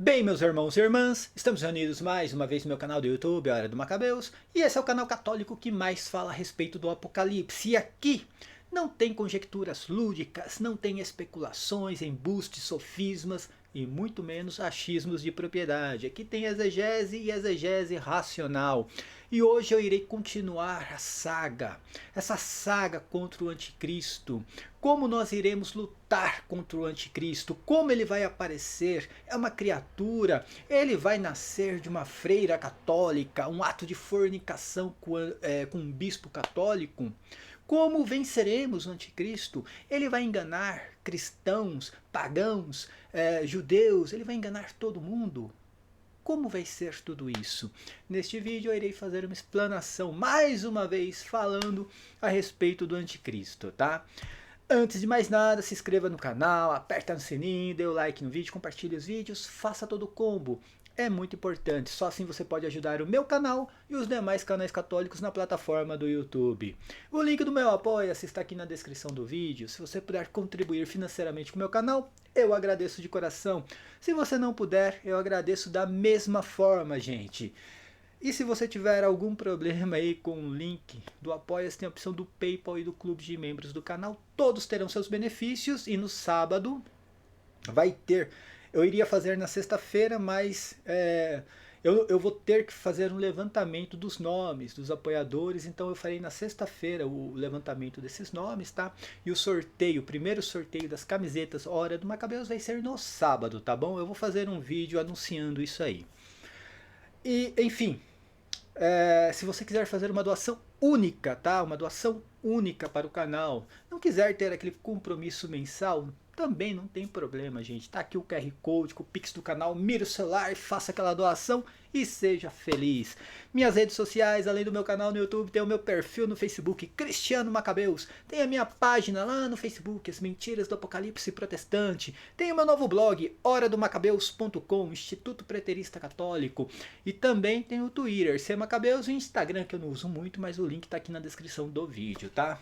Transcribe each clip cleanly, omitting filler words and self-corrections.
Bem, meus irmãos e irmãs, estamos reunidos mais uma vez no meu canal do YouTube, A Hora do Macabeus, e esse é o canal católico que mais fala a respeito do Apocalipse. E aqui não tem conjecturas lúdicas, não tem especulações, embustes, sofismas e muito menos achismos de propriedade. Aqui tem exegese e exegese racional. E hoje eu irei continuar a saga, essa saga contra o anticristo. Como nós iremos lutar contra o anticristo? Como ele vai aparecer? É uma criatura? Ele vai nascer de uma freira católica? Um ato de fornicação com um bispo católico? Como venceremos o anticristo? Ele vai enganar cristãos, pagãos, judeus? Ele vai enganar todo mundo? Como vai ser tudo isso? Neste vídeo eu irei fazer uma explanação, mais uma vez falando a respeito do anticristo, tá? Antes de mais nada, se inscreva no canal, aperta no sininho, dê o like no vídeo, compartilhe os vídeos, faça todo o combo. É muito importante, só assim você pode ajudar o meu canal e os demais canais católicos na plataforma do YouTube. O link do meu Apoia-se está aqui na descrição do vídeo. Se você puder contribuir financeiramente com o meu canal, eu agradeço de coração. Se você não puder, eu agradeço da mesma forma, gente. E se você tiver algum problema aí com o link do Apoia-se, tem a opção do PayPal e do clube de membros do canal. Todos terão seus benefícios e no sábado vai ter. Eu iria fazer na sexta-feira, mas eu vou ter que fazer um levantamento dos nomes dos apoiadores, então eu farei na sexta-feira o levantamento desses nomes, tá? E o sorteio, o primeiro sorteio das camisetas Hora do Macabeus vai ser no sábado, tá bom? Eu vou fazer um vídeo anunciando isso aí. E, enfim, se você quiser fazer uma doação única, tá? Uma doação única para o canal, não quiser ter aquele compromisso mensal, também não tem problema, gente. Tá aqui o QR Code com o Pix do canal, mira o celular, faça aquela doação e seja feliz. Minhas redes sociais, além do meu canal no YouTube, tem o meu perfil no Facebook, Cristiano Macabeus. Tem a minha página lá no Facebook, As Mentiras do Apocalipse Protestante. Tem o meu novo blog, horadomacabeus.com, Instituto Preterista Católico. E também tem o Twitter, C Macabeus, e o Instagram, que eu não uso muito, mas o link tá aqui na descrição do vídeo, tá?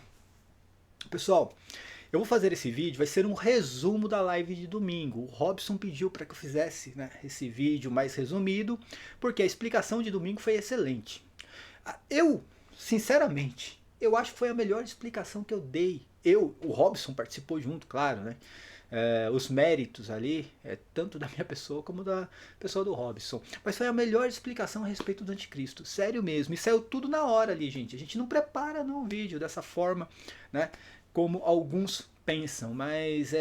Pessoal, eu vou fazer esse vídeo, vai ser um resumo da live de domingo. O Robson pediu para que eu fizesse, né, esse vídeo mais resumido, porque a explicação de domingo foi excelente. Eu, sinceramente, eu acho que foi a melhor explicação que eu dei. O Robson participou junto, claro, né? Os méritos ali, tanto da minha pessoa como da pessoa do Robson. Mas foi a melhor explicação a respeito do anticristo, sério mesmo. E saiu tudo na hora ali, gente. A gente não prepara no vídeo dessa forma, né? Como alguns pensam, mas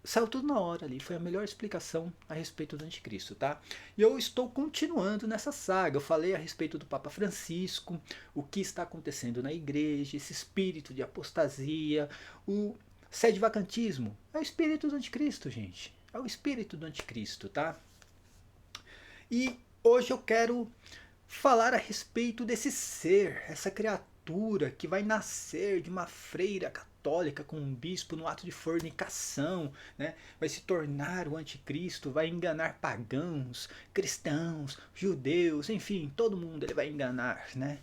saiu tudo na hora ali. Foi a melhor explicação a respeito do anticristo, tá? E eu estou continuando nessa saga. Eu falei a respeito do Papa Francisco, o que está acontecendo na igreja, esse espírito de apostasia, o sede-vacantismo. É o espírito do anticristo, gente. É o espírito do anticristo, tá? E hoje eu quero falar a respeito desse ser, essa criatura que vai nascer de uma freira católica com um bispo no ato de fornicação, né? Vai se tornar o anticristo, vai enganar pagãos, cristãos, judeus, enfim, todo mundo ele vai enganar, né?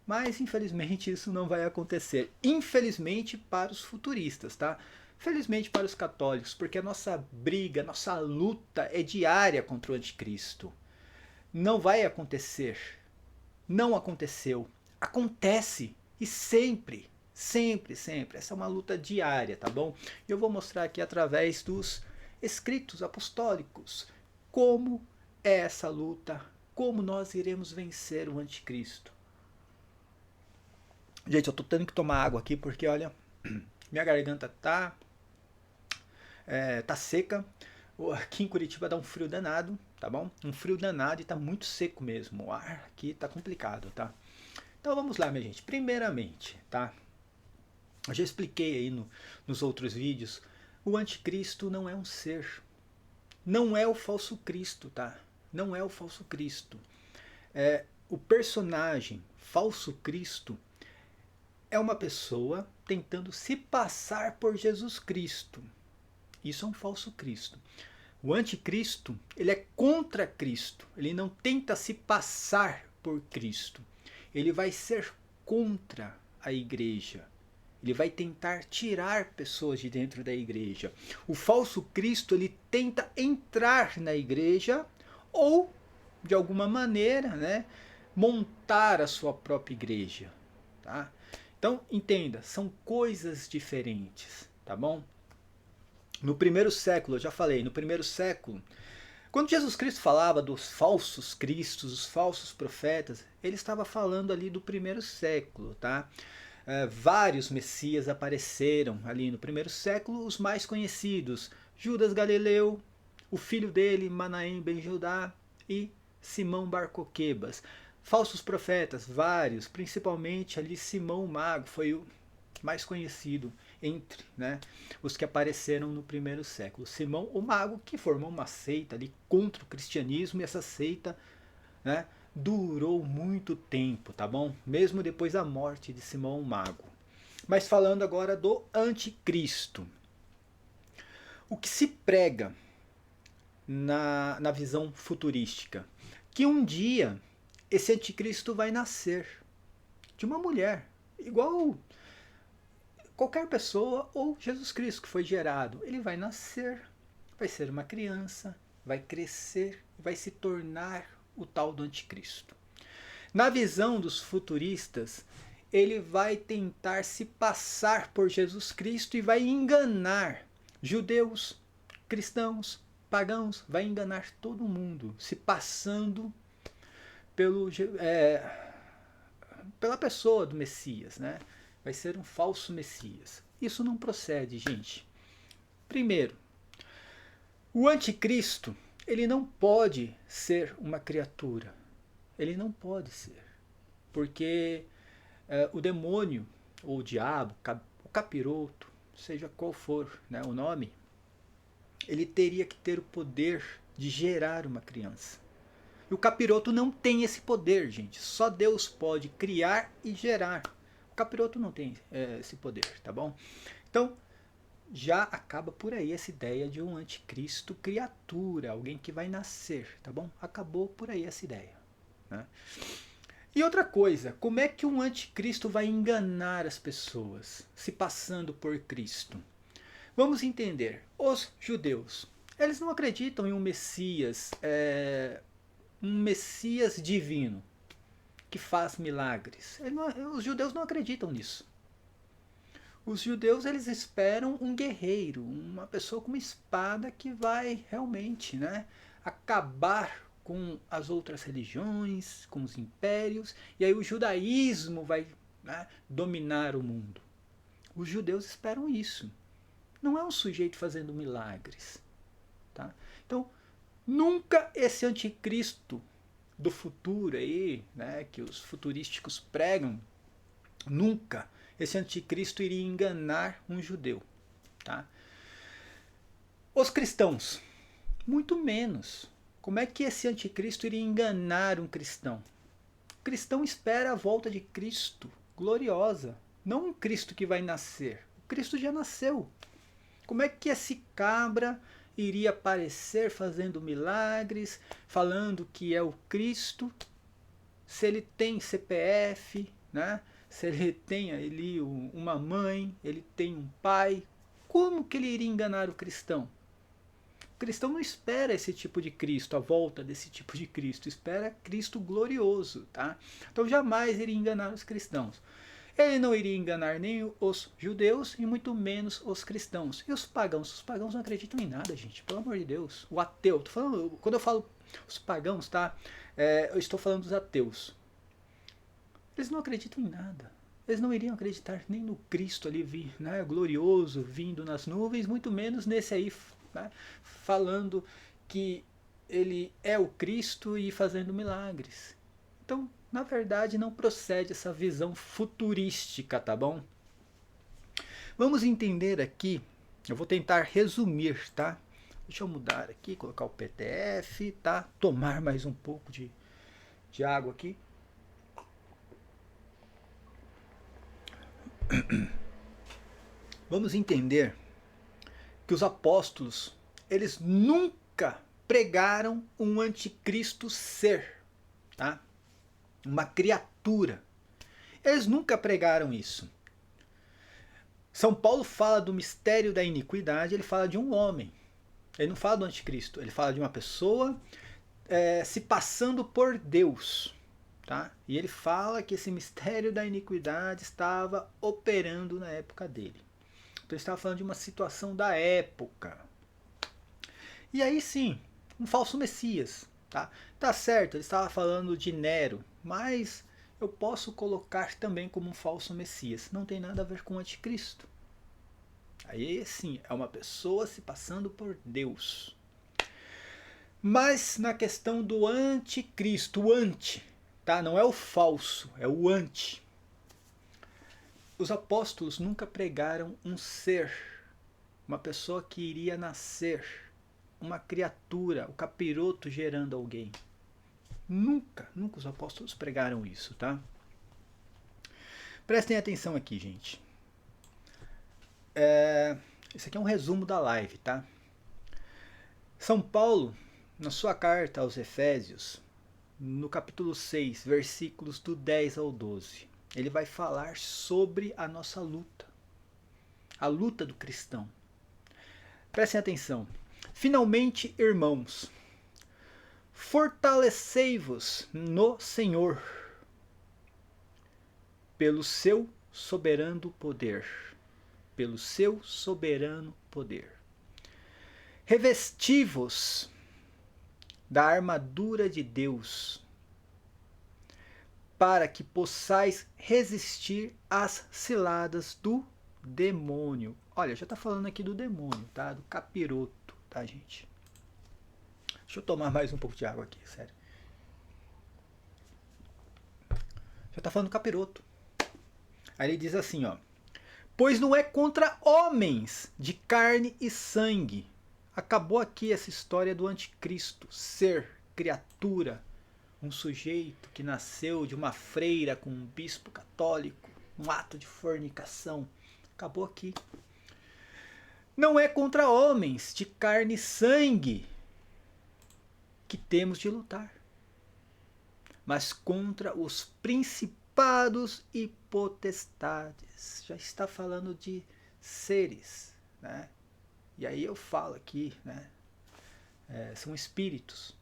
Mas infelizmente isso não vai acontecer. Infelizmente para os futuristas, tá? Felizmente para os católicos, porque a nossa briga, nossa luta é diária contra o anticristo. Não vai acontecer. Não aconteceu. Acontece. E sempre, sempre, sempre. Essa é uma luta diária, tá bom? Eu vou mostrar aqui através dos escritos apostólicos como é essa luta, como nós iremos vencer o anticristo. Gente, eu tô tendo que tomar água aqui porque, olha, minha garganta tá seca. Aqui em Curitiba dá um frio danado, tá bom? Um frio danado e tá muito seco mesmo. O ar aqui tá complicado, tá? Então vamos lá, minha gente. Primeiramente, tá? Eu já expliquei aí nos outros vídeos. O anticristo não é um ser. Não é o falso Cristo, tá? Não é o falso Cristo. O personagem falso Cristo é uma pessoa tentando se passar por Jesus Cristo. Isso é um falso Cristo. O anticristo, ele é contra Cristo. Ele não tenta se passar por Cristo. Ele vai ser contra a igreja. Ele vai tentar tirar pessoas de dentro da igreja. O falso Cristo, ele tenta entrar na igreja ou, de alguma maneira, né, montar a sua própria igreja. Tá? Então, entenda, são coisas diferentes, tá bom? No primeiro século, eu já falei, no primeiro século, quando Jesus Cristo falava dos falsos cristos, os falsos profetas, ele estava falando ali do primeiro século, tá? Vários messias apareceram ali no primeiro século, os mais conhecidos, Judas Galileu, o filho dele, Manaém ben Judá e Simão Bar Coquebas. Falsos profetas, vários, principalmente ali Simão o Mago, foi o mais conhecido entre, né, os que apareceram no primeiro século. Simão o Mago, que formou uma seita ali contra o cristianismo, e essa seita, né, durou muito tempo, tá bom? Mesmo depois da morte de Simão o Mago. Mas falando agora do anticristo. O que se prega na visão futurística? Que um dia esse anticristo vai nascer de uma mulher, igual qualquer pessoa, ou Jesus Cristo que foi gerado. Ele vai nascer, vai ser uma criança, vai crescer, vai se tornar o tal do anticristo. Na visão dos futuristas, ele vai tentar se passar por Jesus Cristo e vai enganar judeus, cristãos, pagãos, vai enganar todo mundo, se passando pela pessoa do Messias, né? Vai ser um falso Messias. Isso não procede, gente. Primeiro, o anticristo, ele não pode ser uma criatura. Ele não pode ser. Porque o demônio, ou o diabo, o capiroto, seja qual for, né, o nome, ele teria que ter o poder de gerar uma criança. E o capiroto não tem esse poder, gente. Só Deus pode criar e gerar. O capiroto não tem esse poder, tá bom? Então, já acaba por aí essa ideia de um anticristo criatura, alguém que vai nascer, tá bom? Acabou por aí essa ideia, né? E outra coisa, como é que um anticristo vai enganar as pessoas, se passando por Cristo? Vamos entender. Os judeus, eles não acreditam em um Messias divino que faz milagres. Os judeus não acreditam nisso. Os judeus, eles esperam um guerreiro, uma pessoa com uma espada que vai realmente, né, acabar com as outras religiões, com os impérios, e aí o judaísmo vai, né, dominar o mundo. Os judeus esperam isso. Não é um sujeito fazendo milagres. Tá? Então, nunca esse anticristo do futuro aí, né, que os futurísticos pregam, nunca esse anticristo iria enganar um judeu. Tá? Os cristãos, muito menos. Como é que esse anticristo iria enganar um cristão? O cristão espera a volta de Cristo, gloriosa, não um Cristo que vai nascer. O Cristo já nasceu. Como é que esse cabra iria aparecer fazendo milagres, falando que é o Cristo, se ele tem CPF, né? Se ele tem ali uma mãe, ele tem um pai? Como que ele iria enganar o cristão? O cristão não espera esse tipo de Cristo, a volta desse tipo de Cristo, espera Cristo glorioso, tá? Então jamais iria enganar os cristãos. Ele não iria enganar nem os judeus e muito menos os cristãos. E os pagãos? Os pagãos não acreditam em nada, gente. Pelo amor de Deus. O ateu. Tô falando, quando eu falo os pagãos, tá? Eu estou falando dos ateus. Eles não acreditam em nada. Eles não iriam acreditar nem no Cristo ali, né, glorioso, vindo nas nuvens, muito menos nesse aí, né, falando que ele é o Cristo e fazendo milagres. Então, na verdade, não procede essa visão futurística, tá bom? Vamos entender aqui, eu vou tentar resumir, tá? Deixa eu mudar aqui, colocar o PDF, tá? Tomar mais um pouco de água aqui. Vamos entender que os apóstolos, eles nunca pregaram um anticristo ser, tá? Uma criatura. Eles nunca pregaram isso. São Paulo fala do mistério da iniquidade, ele fala de um homem. Ele não fala do anticristo, ele fala de uma pessoa se passando por Deus. Tá? E ele fala que esse mistério da iniquidade estava operando na época dele. Então ele estava falando de uma situação da época. E aí sim, um falso Messias. Tá certo, ele estava falando de Nero, mas eu posso colocar também como um falso Messias. Não tem nada a ver com o anticristo. Aí sim, é uma pessoa se passando por Deus. Mas na questão do anticristo, o anti, tá? Não é o falso, é o anti. Os apóstolos nunca pregaram um ser, uma pessoa que iria nascer, uma criatura, o capiroto gerando alguém. Nunca os apóstolos pregaram isso, tá? Prestem atenção aqui, gente. Esse aqui é um resumo da live, tá? São Paulo, na sua carta aos Efésios, no capítulo 6, versículos do 10 ao 12, ele vai falar sobre a nossa luta, a luta do cristão. Prestem atenção. Finalmente, irmãos, fortalecei-vos no Senhor, pelo seu soberano poder. Pelo seu soberano poder. Revesti-vos da armadura de Deus, para que possais resistir às ciladas do demônio. Olha, já está falando aqui do demônio, tá? Do capiroto, tá, gente? Deixa eu tomar mais um pouco de água aqui, sério. Já está falando do capiroto. Aí ele diz assim, ó: pois não é contra homens de carne e sangue. Acabou aqui essa história do anticristo, ser, criatura, um sujeito que nasceu de uma freira com um bispo católico, um ato de fornicação. Acabou aqui. Não é contra homens de carne e sangue que temos de lutar, mas contra os principados e potestades. Já está falando de seres, né? E aí eu falo aqui, né? São espíritos,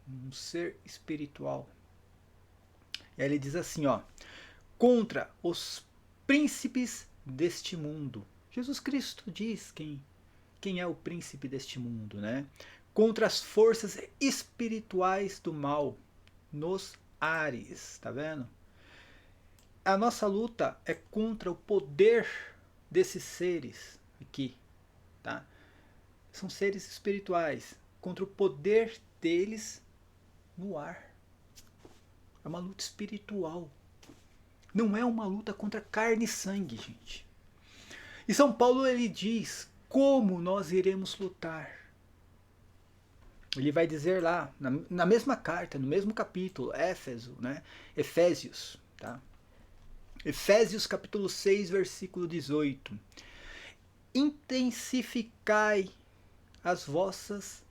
um ser espiritual. E aí ele diz assim, ó: contra os príncipes deste mundo. Jesus Cristo diz quem é o príncipe deste mundo, né? Contra as forças espirituais do mal nos ares, tá vendo? A nossa luta é contra o poder desses seres aqui, tá? São seres espirituais, contra o poder deles no ar. É uma luta espiritual. Não é uma luta contra carne e sangue, gente. E São Paulo ele diz como nós iremos lutar. Ele vai dizer lá, na mesma carta, no mesmo capítulo, Efésios, tá? Efésios capítulo 6, versículo 18. Intensificai as vossas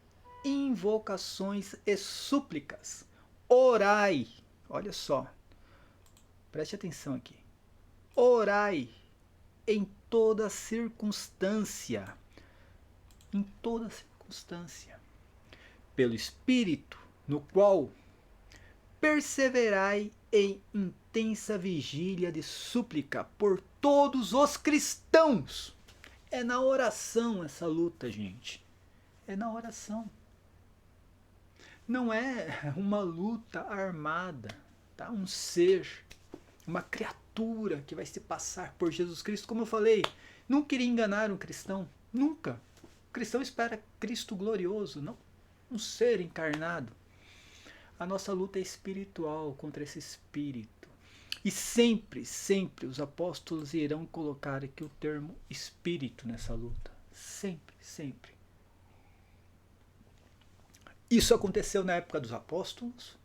invocações e súplicas. Orai. Olha só. Preste atenção aqui. Orai em toda circunstância. Em toda circunstância. Pelo Espírito, no qual perseverai em intensa vigília de súplica por todos os cristãos. É na oração essa luta, gente. É na oração. Não é uma luta armada, tá? Um ser, uma criatura que vai se passar por Jesus Cristo. Como eu falei, não queria enganar um cristão. Nunca. O cristão espera Cristo glorioso, não um ser encarnado. A nossa luta é espiritual contra esse espírito. E sempre, sempre os apóstolos irão colocar aqui o termo espírito nessa luta. Sempre, sempre. Isso aconteceu na época dos apóstolos.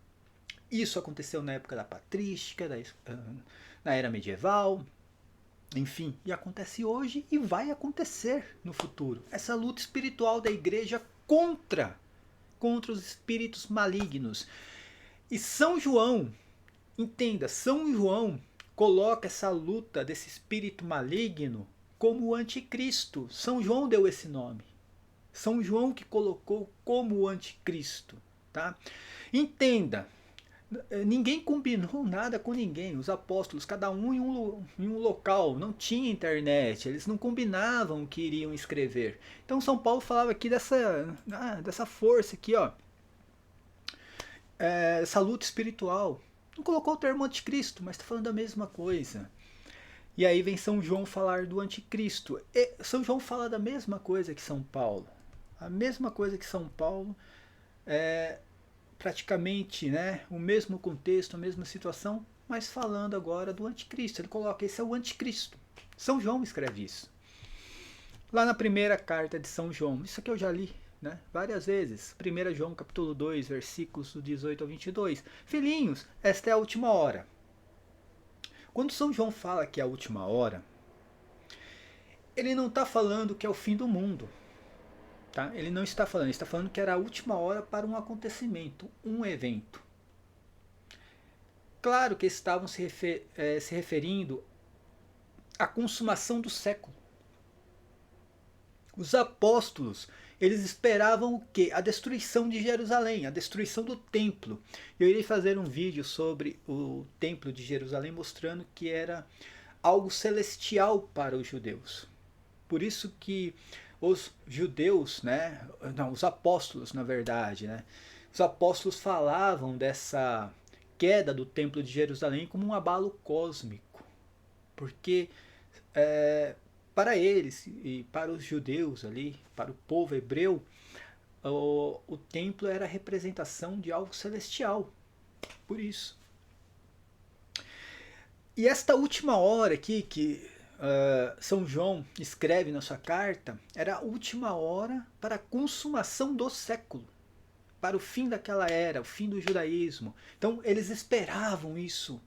Isso aconteceu na época da patrística, na era medieval. Enfim, e acontece hoje e vai acontecer no futuro. Essa luta espiritual da igreja contra os espíritos malignos. E São João, entenda, São João coloca essa luta desse espírito maligno como o anticristo. São João deu esse nome. São João que colocou como o anticristo. tá? Entenda, ninguém combinou nada com ninguém, os apóstolos, cada um em um local, não tinha internet, eles não combinavam o que iriam escrever. Então São Paulo falava aqui dessa força aqui, ó, essa luta espiritual. Não colocou o termo anticristo, mas está falando a mesma coisa. E aí vem São João falar do anticristo. E São João fala da mesma coisa que São Paulo. A mesma coisa que São Paulo, praticamente, né, o mesmo contexto, a mesma situação, mas falando agora do anticristo. Ele coloca, esse é o anticristo. São João escreve isso. Lá na primeira carta de São João, isso aqui eu já li, né, várias vezes. 1 João capítulo 2, versículos do 18 ao 22. Filhinhos, esta é a última hora. Quando São João fala que é a última hora, ele não está falando que é o fim do mundo. Tá? Ele não está falando, ele está falando que era a última hora para um acontecimento, um evento. Claro que estavam se referindo à consumação do século. Os apóstolos, eles esperavam o quê? A destruição de Jerusalém, a destruição do templo. Eu irei fazer um vídeo sobre o templo de Jerusalém mostrando que era algo celestial para os judeus. Por isso que os judeus, né, não, os apóstolos na verdade, né, os apóstolos falavam dessa queda do templo de Jerusalém como um abalo cósmico. Porque para eles e para os judeus ali, para o povo hebreu, o templo era a representação de algo celestial. Por isso. E esta última hora aqui que São João escreve na sua carta, era a última hora para a consumação do século, para o fim daquela era, o fim do judaísmo. Então eles esperavam isso.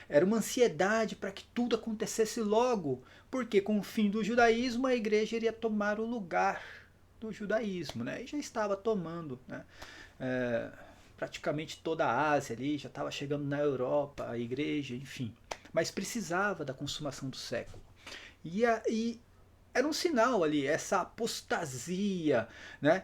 Era uma ansiedade para que tudo acontecesse logo, porque com o fim do judaísmo a igreja iria tomar o lugar do judaísmo, né? E já estava tomando, né? Praticamente toda a Ásia ali, já estava chegando na Europa, a igreja, enfim. Mas precisava da consumação do século. E era um sinal ali, essa apostasia, né?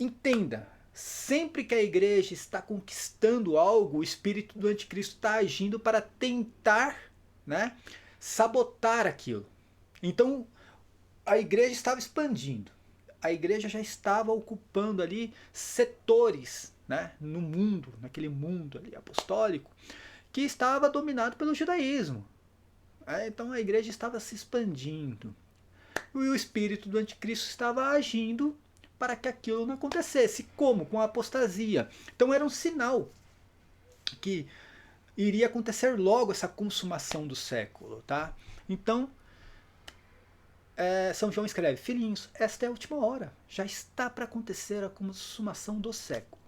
Entenda, sempre que a igreja está conquistando algo, o espírito do anticristo está agindo para tentar, né, sabotar aquilo. Então a igreja estava expandindo, a igreja já estava ocupando ali setores, né, no mundo, naquele mundo ali apostólico, que estava dominado pelo judaísmo. Então a igreja estava se expandindo. E o espírito do anticristo estava agindo para que aquilo não acontecesse. Como? Com a apostasia. Então era um sinal que iria acontecer logo essa consumação do século. Tá? Então, São João escreve, filhinhos, esta é a última hora. Já está para acontecer a consumação do século.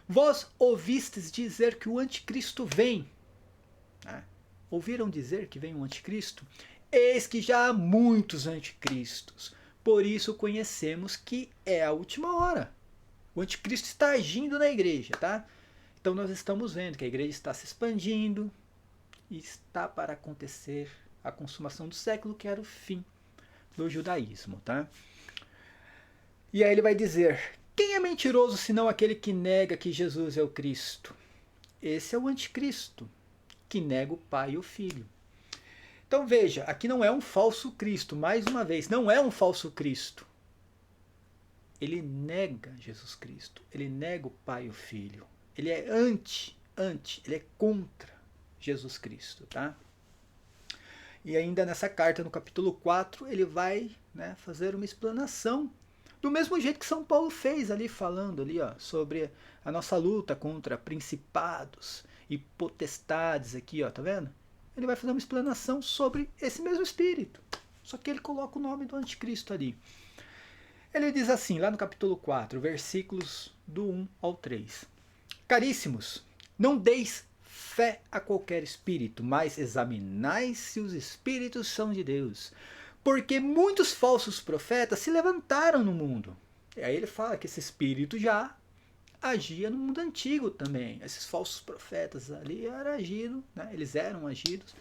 Vós ouvistes dizer que o anticristo vem. Ouviram dizer que vem o anticristo? Eis que já há muitos anticristos. Por isso conhecemos que é a última hora. O anticristo está agindo na igreja, tá? Então nós estamos vendo que a igreja está se expandindo e está para acontecer a consumação do século, que era o fim do judaísmo, tá? E aí ele vai dizer, quem é mentiroso senão aquele que nega que Jesus é o Cristo? Esse é o anticristo, que nega o Pai e o Filho. Então veja, aqui não é um falso Cristo, mais uma vez, não é um falso Cristo. Ele nega Jesus Cristo, ele nega o Pai e o Filho. Ele é ele é contra Jesus Cristo, tá? E ainda nessa carta, no capítulo 4, ele vai, né, fazer uma explanação, do mesmo jeito que São Paulo fez ali, falando ali, ó, sobre a nossa luta contra principados e potestades aqui, ó, tá vendo? Ele vai fazer uma explanação sobre esse mesmo espírito. Só que ele coloca o nome do anticristo ali. Ele diz assim, lá no capítulo 4, versículos do 1 ao 3. Caríssimos, não deis fé a qualquer espírito, mas examinai se os espíritos são de Deus. Porque muitos falsos profetas se levantaram no mundo. E aí ele fala que esse espírito já agia no mundo antigo também. Esses falsos profetas ali eram agidos, né? Eles eram agidos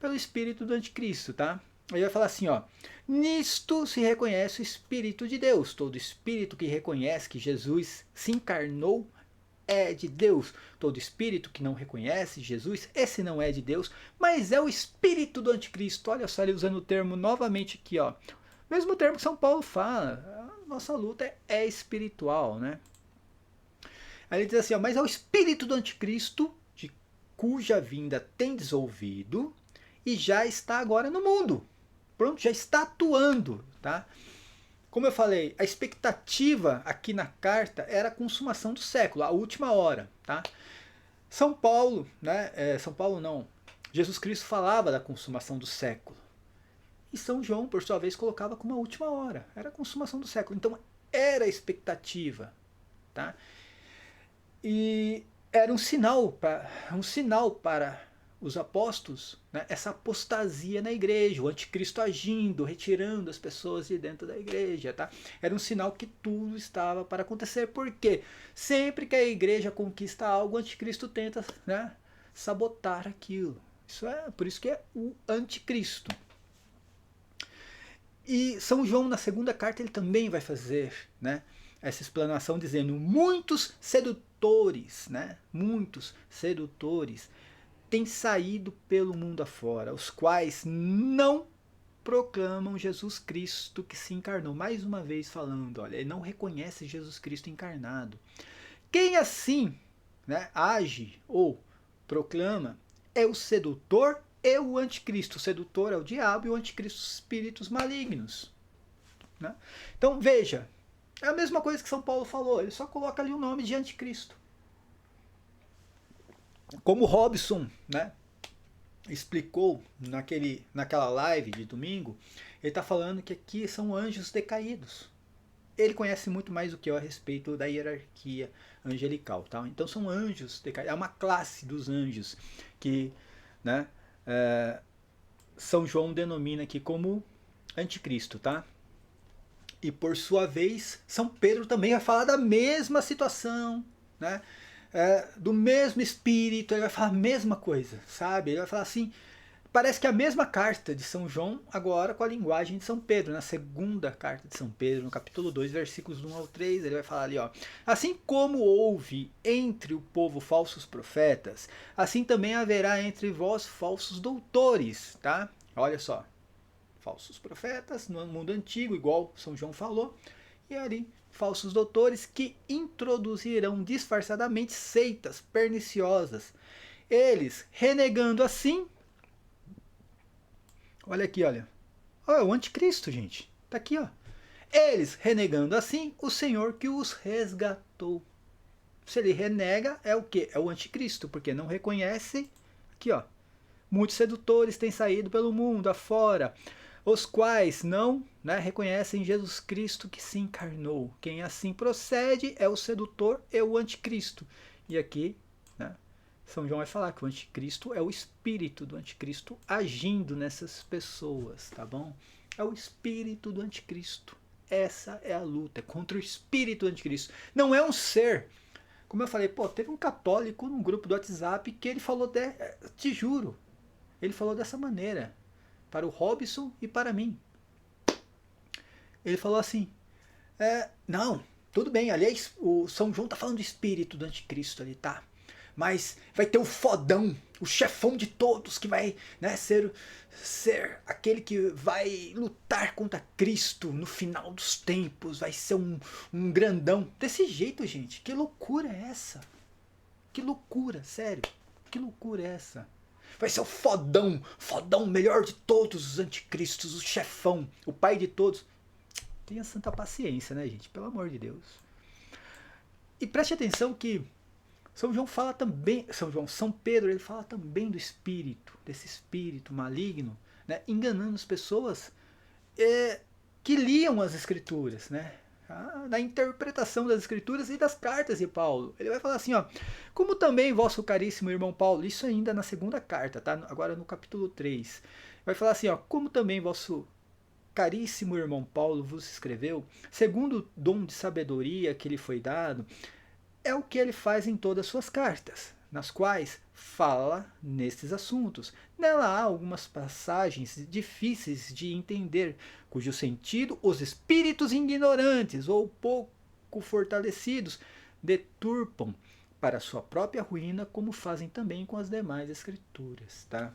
pelo espírito do anticristo, tá? Ele vai falar assim, ó, nisto se reconhece o Espírito de Deus. Todo espírito que reconhece que Jesus se encarnou é de Deus. Todo espírito que não reconhece Jesus, esse não é de Deus, mas é o espírito do anticristo. Olha só ele usando o termo novamente aqui, ó. Mesmo termo que São Paulo fala, a nossa luta é espiritual, né? Aí ele diz assim, ó, mas é o espírito do anticristo, de cuja vinda tendes ouvido, e já está agora no mundo. Pronto, já está atuando, tá? Como eu falei, a expectativa aqui na carta era a consumação do século, a última hora, tá? São Paulo, né? São Paulo não. Jesus Cristo falava da consumação do século. E São João, por sua vez, colocava como a última hora. Era a consumação do século. Então, era a expectativa, tá? E era um sinal para os apóstolos, né, essa apostasia na igreja, o anticristo agindo, retirando as pessoas de dentro da igreja. Tá? Era um sinal que tudo estava para acontecer, porque sempre que a igreja conquista algo, o anticristo tenta, né, sabotar aquilo. Por isso que é o anticristo. E São João, na segunda carta, ele também vai fazer, né, essa explanação dizendo: muitos sedutores, né, muitos sedutores têm saído pelo mundo afora, os quais não proclamam Jesus Cristo que se encarnou. Mais uma vez falando, olha, ele não reconhece Jesus Cristo encarnado. Quem assim, né, age ou proclama é o sedutor e o anticristo. O sedutor é o diabo e o anticristo os espíritos malignos. Né? Então veja, é a mesma coisa que São Paulo falou, ele só coloca ali o nome de anticristo. Como Robson, né, explicou naquela live de domingo, ele está falando que aqui são anjos decaídos. Ele conhece muito mais do que eu a respeito da hierarquia angelical. Tá? Então são anjos decaídos, é uma classe dos anjos que, né, São João denomina aqui como anticristo. Tá? E por sua vez, São Pedro também vai falar da mesma situação, né? Do mesmo espírito, ele vai falar a mesma coisa, sabe? Ele vai falar assim, parece que a mesma carta de São João, agora com a linguagem de São Pedro, na segunda carta de São Pedro, no capítulo 2, versículos do 1 ao 3, ele vai falar ali, ó, assim como houve entre o povo falsos profetas, assim também haverá entre vós falsos doutores, tá? Olha só, falsos profetas no mundo antigo, igual São João falou, e ali falsos doutores que introduzirão disfarçadamente seitas perniciosas. Eles, renegando assim, olha aqui, olha, o anticristo, gente, tá aqui, ó. Eles, renegando assim, o Senhor que os resgatou. Se ele renega, é o quê? É o anticristo, porque não reconhece, aqui, ó, muitos sedutores têm saído pelo mundo afora, os quais não, né, reconhecem Jesus Cristo que se encarnou. Quem assim procede é o sedutor e o anticristo. E aqui, né, São João vai falar que o anticristo é o espírito do anticristo agindo nessas pessoas, tá bom? É o espírito do anticristo. Essa é a luta, é contra o espírito do anticristo. Não é um ser. Como eu falei, teve um católico num grupo do WhatsApp que ele falou, te juro, ele falou dessa maneira, para o Robson e para mim. Ele falou assim, não, tudo bem, aliás, o São João tá falando do espírito do anticristo ali, tá? Mas vai ter o fodão, o chefão de todos, que vai, né, ser aquele que vai lutar contra Cristo no final dos tempos, vai ser um grandão. Desse jeito, gente, que loucura é essa? Que loucura, sério, que loucura é essa? Vai ser o fodão, melhor de todos os anticristos, o chefão, o pai de todos. Tenha santa paciência, né, gente? Pelo amor de Deus. E preste atenção que São João fala também, São Pedro, ele fala também do espírito, desse espírito maligno, né, enganando as pessoas que liam as escrituras, né? Na interpretação das escrituras e das cartas de Paulo. Ele vai falar assim, ó, como também vosso caríssimo irmão Paulo, isso ainda na segunda carta, tá? Agora no capítulo 3. Vai falar assim, ó, como também vosso caríssimo irmão Paulo vos escreveu, segundo o dom de sabedoria que lhe foi dado, é o que ele faz em todas as suas cartas, nas quais fala nestes assuntos. Nela há algumas passagens difíceis de entender, cujo sentido os espíritos ignorantes ou pouco fortalecidos deturpam, para a sua própria ruína, como fazem também com as demais escrituras, tá?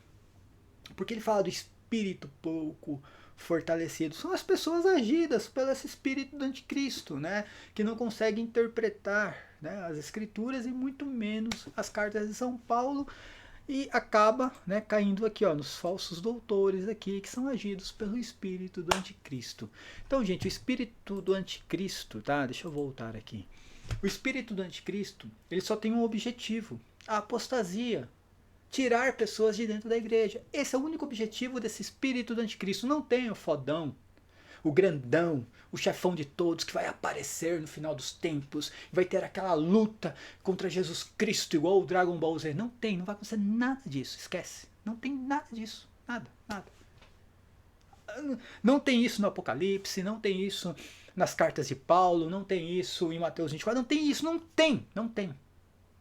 Porque ele fala do espírito pouco fortalecido. São as pessoas agidas pelo esse espírito do anticristo, né? Que não conseguem interpretar, né, as escrituras e muito menos as cartas de São Paulo, e acaba, né, caindo aqui, ó, nos falsos doutores aqui, que são agidos pelo espírito do anticristo. Então, gente, o espírito do anticristo, tá? Deixa eu voltar aqui. O espírito do anticristo, ele só tem um objetivo: a apostasia. Tirar pessoas de dentro da igreja. Esse é o único objetivo desse espírito do anticristo. Não tem o fodão, o grandão, o chefão de todos que vai aparecer no final dos tempos, vai ter aquela luta contra Jesus Cristo igual o Dragon Ball Z. Não tem, não vai acontecer nada disso, esquece. Não tem nada disso, nada, nada. Não tem isso no Apocalipse, não tem isso nas cartas de Paulo, não tem isso em Mateus 24, não tem isso, não tem, não tem.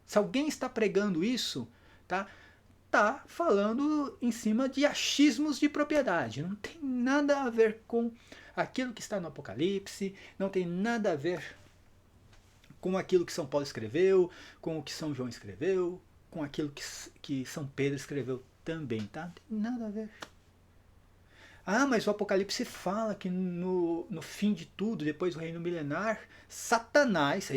Se alguém está pregando isso, tá falando em cima de achismos de propriedade. Não tem nada a ver com aquilo que está no Apocalipse, não tem nada a ver com aquilo que São Paulo escreveu, com o que São João escreveu, com aquilo que São Pedro escreveu também, tá? Não tem nada a ver. Ah, mas o Apocalipse fala que no fim de tudo, depois do reino milenar, Satanás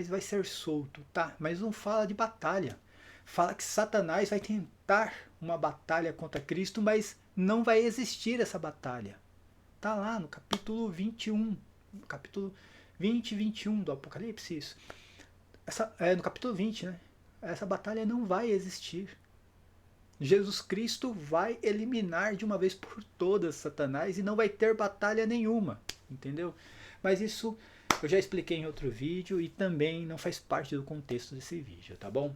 vai ser solto, tá? Mas não fala de batalha. Fala que Satanás vai tentar uma batalha contra Cristo, mas não vai existir essa batalha. Está lá no capítulo 21, no capítulo 20 e 21 do Apocalipse, isso. No capítulo 20, né? Essa batalha não vai existir. Jesus Cristo vai eliminar de uma vez por todas Satanás e não vai ter batalha nenhuma, entendeu? Mas isso eu já expliquei em outro vídeo e também não faz parte do contexto desse vídeo, tá bom?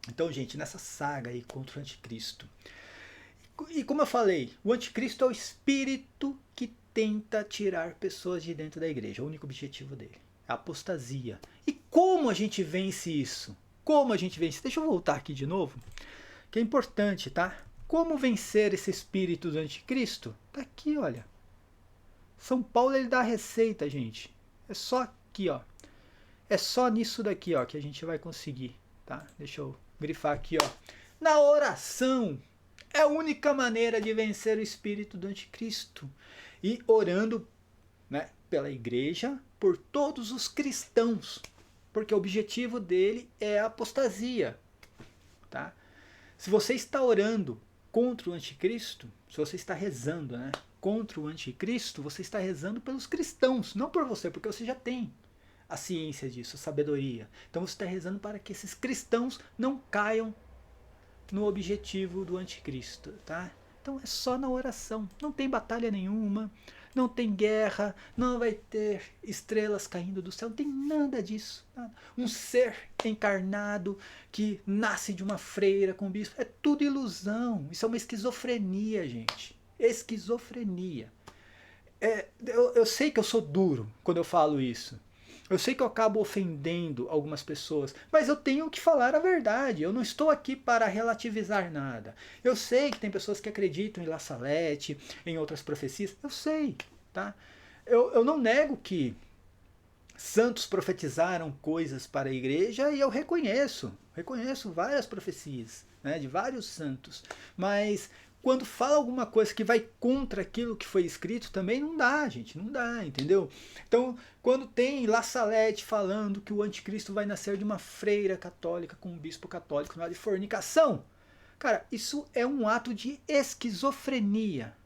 Então, gente, nessa saga aí contra o anticristo. E como eu falei, o anticristo é o espírito que tenta tirar pessoas de dentro da igreja. É o único objetivo dele. A apostasia. E como a gente vence isso? Como a gente vence? Deixa eu voltar aqui de novo, que é importante, tá? Como vencer esse espírito do anticristo? Tá aqui, olha. São Paulo, ele dá a receita, gente. É só aqui, ó. É só nisso daqui, ó, que a gente vai conseguir, tá? Deixa eu grifar aqui, ó. Na oração é a única maneira de vencer o espírito do anticristo. E orando, né, pela igreja, por todos os cristãos, porque o objetivo dele é a apostasia, tá? Se você está orando contra o anticristo, se você está rezando, né, contra o anticristo, você está rezando pelos cristãos, não por você, porque você já tem a ciência disso, a sabedoria. Então você está rezando para que esses cristãos não caiam no objetivo do anticristo, tá? Então é só na oração, não tem batalha nenhuma, não tem guerra, não vai ter estrelas caindo do céu, não tem nada disso. Nada. Um ser encarnado que nasce de uma freira com bispo, é tudo ilusão, isso é uma esquizofrenia, gente. Esquizofrenia. Eu sei que eu sou duro quando eu falo isso. Eu sei que eu acabo ofendendo algumas pessoas, mas eu tenho que falar a verdade. Eu não estou aqui para relativizar nada. Eu sei que tem pessoas que acreditam em La Salete, em outras profecias. Eu sei, tá? Eu não nego que santos profetizaram coisas para a igreja e eu reconheço várias profecias, né, de vários santos. Mas quando fala alguma coisa que vai contra aquilo que foi escrito, também não dá, gente, não dá, entendeu? Então, quando tem La Salete falando que o anticristo vai nascer de uma freira católica com um bispo católico, nada de fornicação, cara, isso é um ato de esquizofrenia,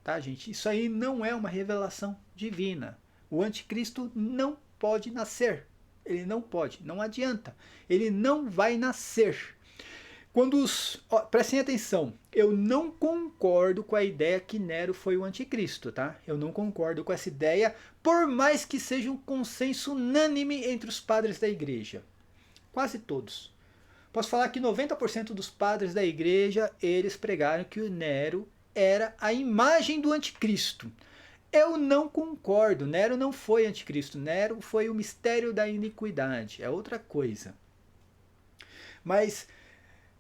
tá, gente? Isso aí não é uma revelação divina. O anticristo não pode nascer, ele não pode, não adianta, ele não vai nascer. Prestem atenção, eu não concordo com a ideia que Nero foi o anticristo, tá? Eu não concordo com essa ideia, por mais que seja um consenso unânime entre os padres da igreja. Quase todos. Posso falar que 90% dos padres da igreja, eles pregaram que o Nero era a imagem do anticristo. Eu não concordo, Nero não foi anticristo, Nero foi o mistério da iniquidade, é outra coisa. Mas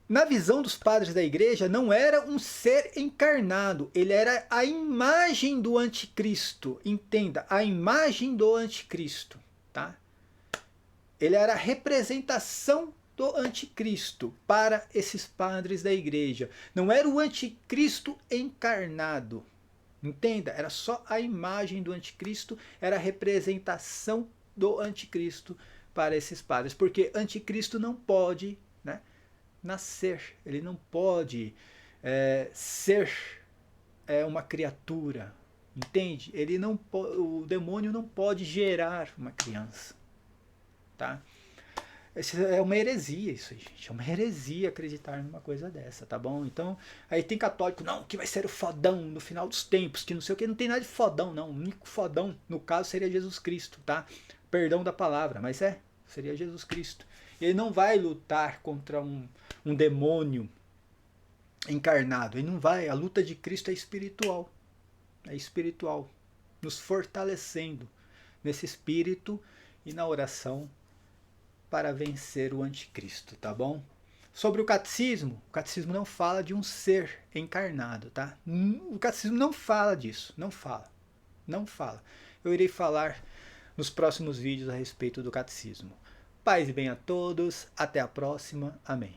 na visão dos padres da igreja, não era um ser encarnado, ele era a imagem do anticristo. Entenda, a imagem do anticristo, tá? ele era a representação do anticristo para esses padres da igreja. Não era o anticristo encarnado. Entenda, era só a imagem do anticristo, era a representação do anticristo para esses padres. Porque anticristo não pode, né, nascer, ele não pode ser uma criatura. Entende? Ele não, o demônio não pode gerar uma criança. Tá? Isso é uma heresia, isso aí, gente. É uma heresia acreditar numa coisa dessa, tá bom? Então, aí tem católico, não, que vai ser o fodão no final dos tempos, que não sei o que, não tem nada de fodão, não. O único fodão, no caso, seria Jesus Cristo, tá? Perdão da palavra, mas seria Jesus Cristo. Ele não vai lutar contra um demônio encarnado, ele não vai. A luta de Cristo é espiritual. É espiritual, nos fortalecendo nesse espírito e na oração para vencer o anticristo, tá bom? Sobre o catecismo não fala de um ser encarnado, tá? O catecismo não fala disso, não fala. Eu irei falar nos próximos vídeos a respeito do catecismo. Paz e bem a todos, até a próxima, amém.